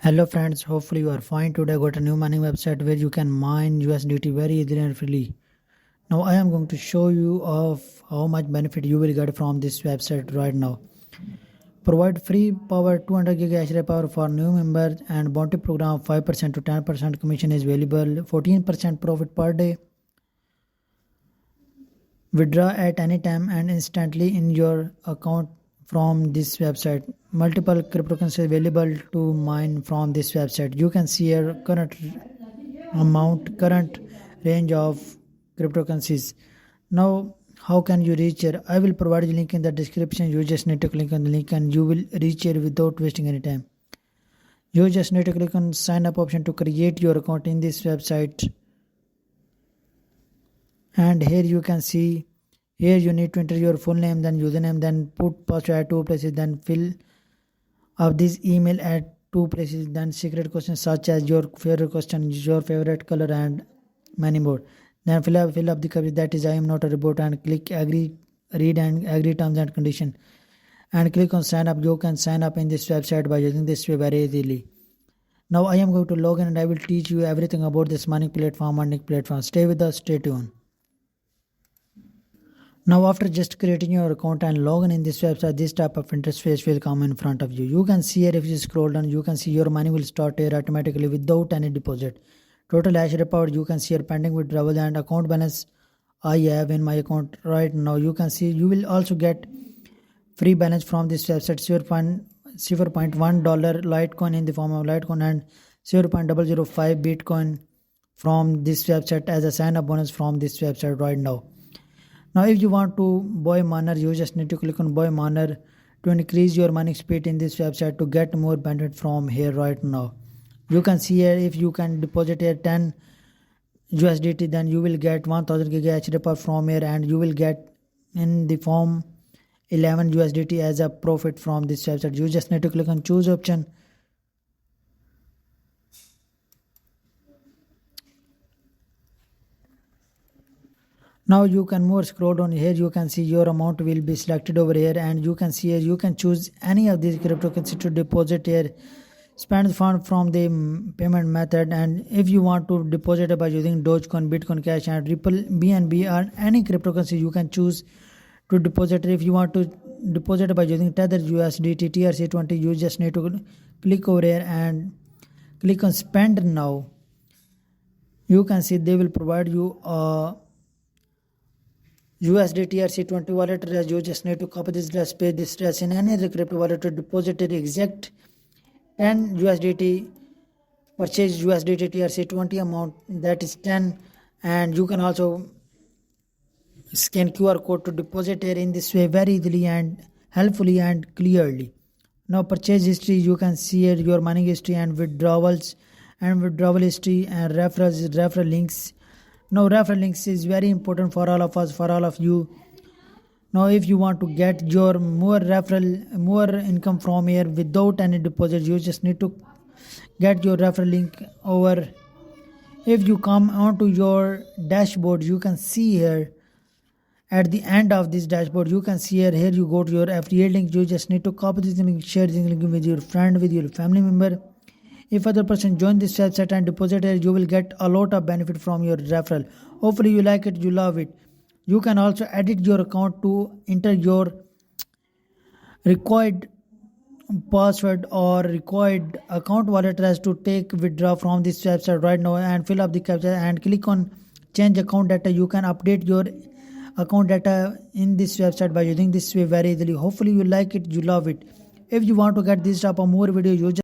Hello friends, hopefully you are fine. Today I got a new mining website where you can mine USDT very easily and freely. Now I am going to show you of how much benefit you will get from this website right now. Provide free power 200 gig hash rate power for new members and bounty program 5% to 10% commission is available. 14% profit per day. Withdraw at any time and instantly in your account from this website. Multiple cryptocurrencies available to mine from this website. You can see your current amount, current range of cryptocurrencies. Now how can you reach here? I will provide the link in the description. You just need to click on the link and you will reach here without wasting any time. You just need to click on sign up option to create your account in this website. And here you can see, here you need to enter your full name, then username, then put password at 2 places, then fill up this email at 2 places, then secret questions such as your favorite question, your favorite color and many more. Then fill up the caption, that is I am not a robot, and click agree, read and agree terms and condition, and click on sign up. You can sign up in this website by using this way very easily. Now I am going to log in and I will teach you everything about this mining platform. Stay with us, stay tuned. Now after just creating your account and login in this website, this type of interface will come in front of you. You can see here, if you scroll down, you can see your money will start here automatically without any deposit. Total hash rate power, you can see here pending withdrawal and account balance I have in my account right now. You can see you will also get free balance from this website, $0.1 Litecoin in the form of Litecoin and 0.005 Bitcoin from this website as a sign up bonus from this website right now. Now if you want to buy miner, you just need to click on buy miner to increase your mining speed in this website to get more benefit from here right now. You can see here, if you can deposit here 10 USDT, then you will get 1000 GHz per from here, and you will get in the form 11 USDT as a profit from this website. You just need to click on choose option. Now you can more scroll down here, you can see your amount will be selected over here, and you can see here you can choose any of these cryptocurrency to deposit here, spend fund from the payment method, and if you want to deposit by using Dogecoin, Bitcoin Cash and Ripple, BNB or any cryptocurrency you can choose to deposit. If you want to deposit by using Tether, USDT, TRC20, you just need to click over here and click on spend now. You can see they will provide you a USDT TRC20 wallet address. You just need to copy this address, paste this address in any other crypto wallet to deposit the exact 10 USDT, purchase USDT TRC20 amount, that is 10, and you can also scan QR code to deposit here in this way very easily and helpfully and clearly. Now purchase history, you can see here your mining history and withdrawals and withdrawal history and referral links. Now referral links is very important for all of us, for all of you. Now if you want to get your more income from here without any deposit, you just need to get your referral link over. If you come onto your dashboard, you can see here at the end of this dashboard, you can see here you go to your affiliate link. You just need to copy this link, share this link with your friend, with your family member. If other person join this website and deposit here, you will get a lot of benefit from your referral. Hopefully you like it, you love it. You can also edit your account to enter your required password or required account wallet address to take withdraw from this website right now, and fill up the captcha and click on change account data. You can update your account data in this website by using this way very easily. Hopefully you like it, you love it. If you want to get this type of more video, you just